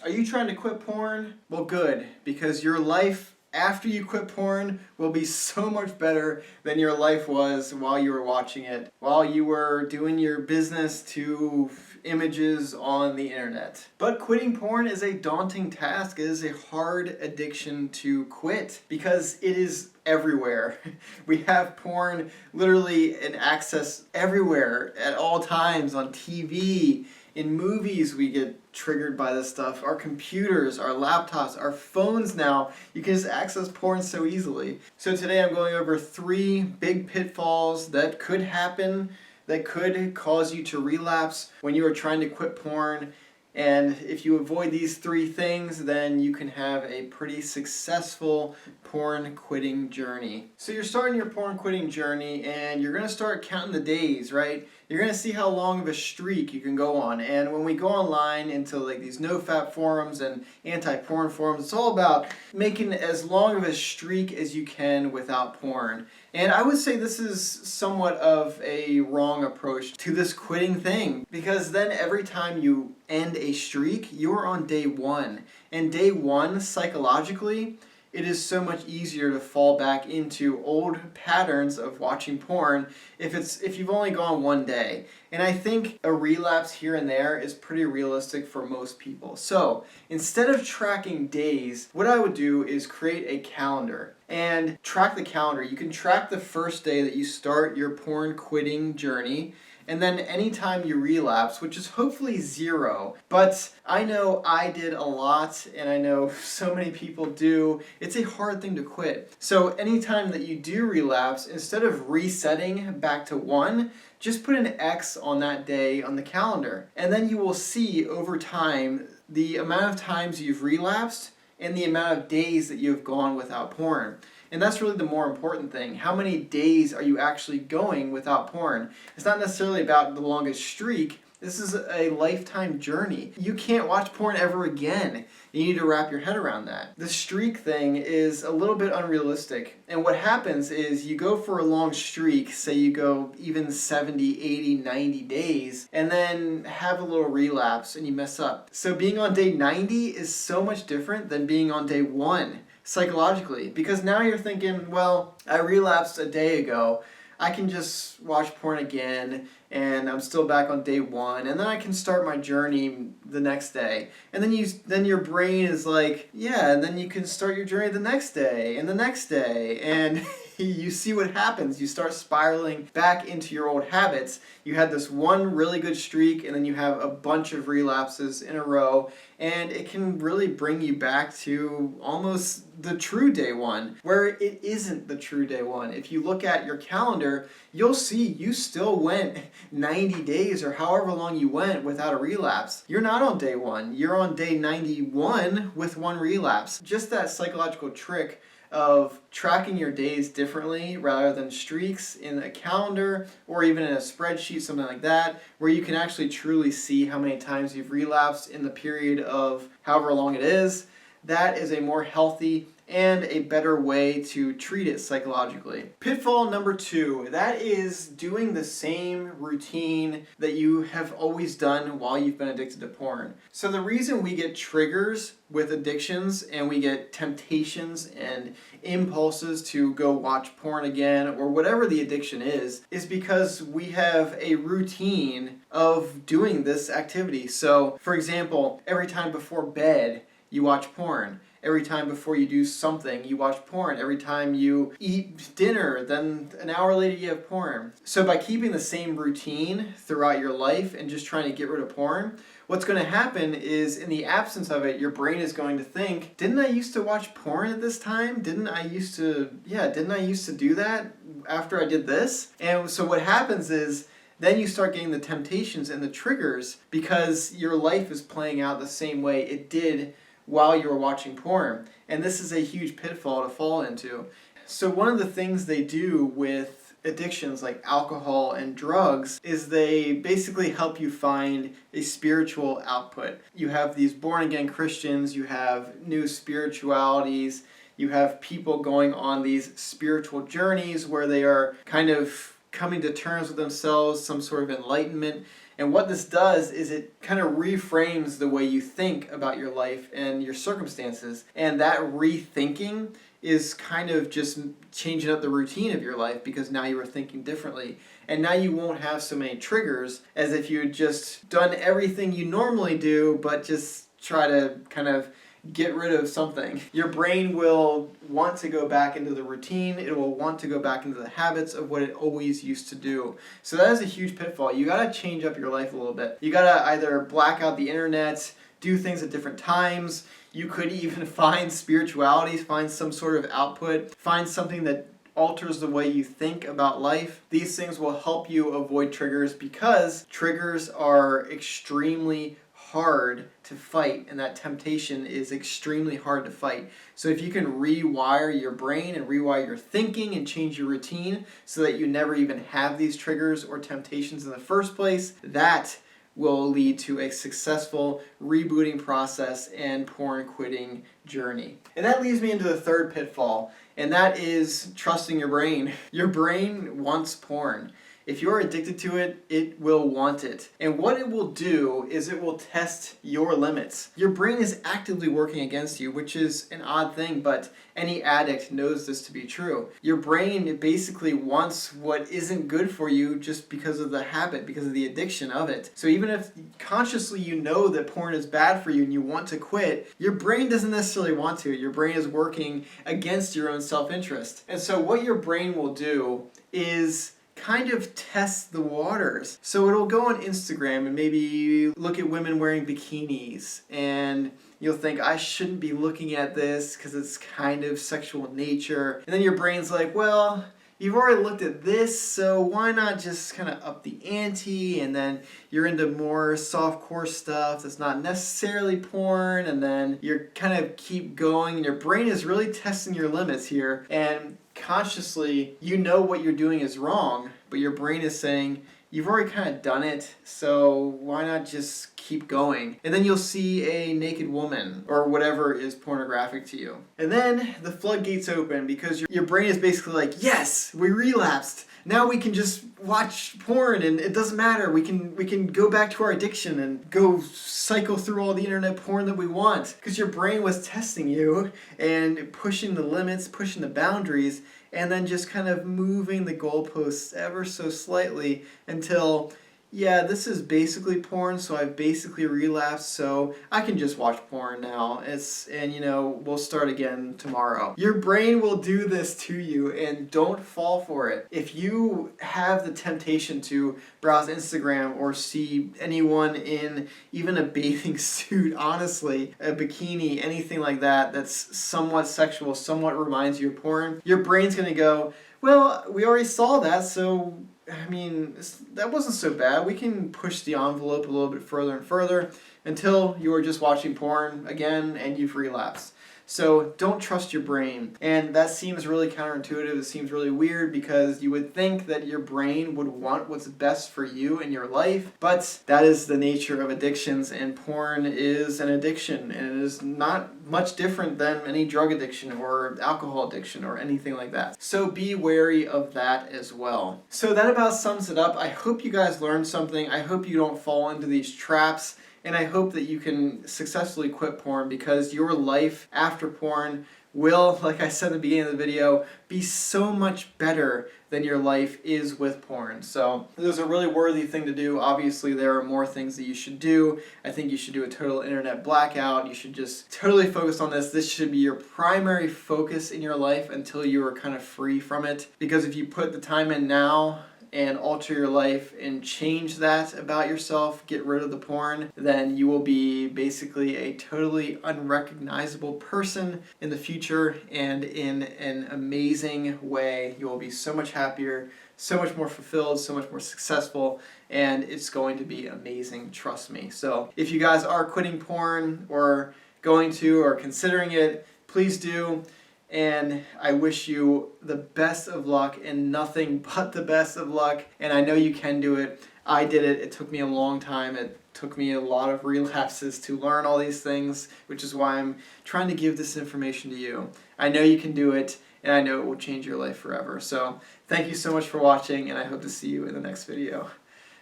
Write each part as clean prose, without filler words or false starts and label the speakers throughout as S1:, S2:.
S1: Are you trying to quit porn? Well, good, because your life after you quit porn will be so much better than your life was while you were watching it, while you were doing your business to images on the internet. But quitting porn is a daunting task. It is a hard addiction to quit because it is everywhere. We have porn literally in access everywhere at all times on TV. In movies, we get triggered by this stuff. Our computers, our laptops, our phones now, you can just access porn so easily. So today I'm going over 3 big pitfalls that could happen, that could cause you to relapse when you are trying to quit porn. And if you avoid these 3 things, then you can have a pretty successful porn quitting journey. So you're starting your porn quitting journey and you're going to start counting the days, right? You're going to see how long of a streak you can go on. And when we go online into like these nofap forums and anti-porn forums, it's all about making as long of a streak as you can without porn. And I would say this is somewhat of a wrong approach to this quitting thing, because then every time you end a streak, you're on day 1. And day 1, psychologically, it is so much easier to fall back into old patterns of watching porn if you've only gone 1 day. And I think a relapse here and there is pretty realistic for most people. So instead of tracking days, what I would do is create a calendar and track the calendar. You can track the first day that you start your porn quitting journey, and then anytime you relapse, which is hopefully 0, but I know I did a lot, and I know so many people do. It's a hard thing to quit. So anytime that you do relapse, instead of resetting back to 1, just put an X on that day on the calendar. And then you will see over time the amount of times you've relapsed and the amount of days that you've gone without porn. And that's really the more important thing. How many days are you actually going without porn? It's not necessarily about the longest streak. This is a lifetime journey. You can't watch porn ever again. You need to wrap your head around that. The streak thing is a little bit unrealistic. And what happens is you go for a long streak, say you go even 70, 80, 90 days, and then have a little relapse and you mess up. So being on day 90 is so much different than being on day 1. Psychologically, because now you're thinking, well, I relapsed a day ago, I can just watch porn again and I'm still back on day 1, and then I can start my journey the next day. And then your brain is like, yeah, and then you can start your journey the next day and the next day, and you see what happens. You start spiraling back into your old habits. You had this one really good streak, and then you have a bunch of relapses in a row, and it can really bring you back to almost the true day 1, where it isn't the true day 1. If you look at your calendar, you'll see you still went 90 days or however long you went without a relapse. You're not on day 1. You're on day 91 with 1 relapse. Just that psychological trick of tracking your days differently rather than streaks in a calendar or even in a spreadsheet, something like that, where you can actually truly see how many times you've relapsed in the period of however long it is. That is a more healthy and a better way to treat it psychologically. Pitfall number 2, that is doing the same routine that you have always done while you've been addicted to porn. So the reason we get triggers with addictions and we get temptations and impulses to go watch porn again or whatever the addiction is because we have a routine of doing this activity. So for example, every time before bed, you watch porn. Every time before you do something, you watch porn. Every time you eat dinner, then an hour later you have porn. So by keeping the same routine throughout your life and just trying to get rid of porn, what's going to happen is in the absence of it, your brain is going to think, didn't I used to watch porn at this time? Didn't I used to do that after I did this? And so what happens is, then you start getting the temptations and the triggers because your life is playing out the same way it did while you were watching porn. And this is a huge pitfall to fall into. So one of the things they do with addictions like alcohol and drugs is they basically help you find a spiritual output. You have these born-again Christians, you have new spiritualities, you have people going on these spiritual journeys where they are kind of coming to terms with themselves, some sort of enlightenment. And what this does is it kind of reframes the way you think about your life and your circumstances. And that rethinking is kind of just changing up the routine of your life, because now you are thinking differently. And now you won't have so many triggers as if you had just done everything you normally do, but just try to kind of get rid of something. Your brain will want to go back into the routine. It will want to go back into the habits of what it always used to do. So that is a huge pitfall. You gotta change up your life a little bit. You gotta either black out the internet, do things at different times. You could even find spirituality, find some sort of output, find something that alters the way you think about life. These things will help you avoid triggers, because triggers are extremely hard to fight, and that temptation is extremely hard to fight. So if you can rewire your brain and rewire your thinking and change your routine so that you never even have these triggers or temptations in the first place, that will lead to a successful rebooting process and porn quitting journey. And that leads me into the third pitfall, and that is trusting your brain. Your brain wants porn. If you're addicted to it, it will want it. And what it will do is it will test your limits. Your brain is actively working against you, which is an odd thing, but any addict knows this to be true. Your brain basically wants what isn't good for you just because of the habit, because of the addiction of it. So even if consciously you know that porn is bad for you and you want to quit, your brain doesn't necessarily want to. Your brain is working against your own self-interest. And so what your brain will do is kind of test the waters. So it'll go on Instagram and maybe look at women wearing bikinis, and you'll think, I shouldn't be looking at this because it's kind of sexual in nature. And then your brain's like, well, you've already looked at this, so why not just kind of up the ante? And then you're into more softcore stuff that's not necessarily porn, and then you're kind of keep going, and your brain is really testing your limits here. And consciously, you know what you're doing is wrong, but your brain is saying, you've already kind of done it, so why not just keep going? And then you'll see a naked woman or whatever is pornographic to you. And then the floodgates open, because your brain is basically like, yes, we relapsed. Now we can just watch porn and it doesn't matter. We can go back to our addiction and go cycle through all the internet porn that we want. Because your brain was testing you and pushing the limits, pushing the boundaries, and then just kind of moving the goalposts ever so slightly until, yeah, this is basically porn, so I've basically relapsed, so I can just watch porn now. We'll start again tomorrow. Your brain will do this to you, and don't fall for it. If you have the temptation to browse Instagram or see anyone in even a bathing suit, honestly, a bikini, anything like that, that's somewhat sexual, somewhat reminds you of porn, your brain's gonna go, well, we already saw that, so that wasn't so bad. We can push the envelope a little bit further and further until you are just watching porn again and you've relapsed. So don't trust your brain. And that seems really counterintuitive. It seems really weird, because you would think that your brain would want what's best for you in your life, but that is the nature of addictions, and porn is an addiction, and it is not much different than any drug addiction or alcohol addiction or anything like that. So be wary of that as well. So that about sums it up. I hope you guys learned something. I hope you don't fall into these traps. And I hope that you can successfully quit porn, because your life after porn will, like I said at the beginning of the video, be so much better than your life is with porn. So it was a really worthy thing to do. Obviously, there are more things that you should do. I think you should do a total internet blackout. You should just totally focus on this. This should be your primary focus in your life until you are kind of free from it. Because if you put the time in now and alter your life and change that about yourself, get rid of the porn, then you will be basically a totally unrecognizable person in the future, and in an amazing way. You will be so much happier, so much more fulfilled, so much more successful, and it's going to be amazing, trust me. So if you guys are quitting porn or going to or considering it, please do. And I wish you the best of luck, and nothing but the best of luck. And I know you can do it. I did it. It took me a long time. It took me a lot of relapses to learn all these things, which is why I'm trying to give this information to you. I know you can do it, and I know it will change your life forever. So thank you so much for watching, and I hope to see you in the next video.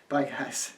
S1: Bye, guys.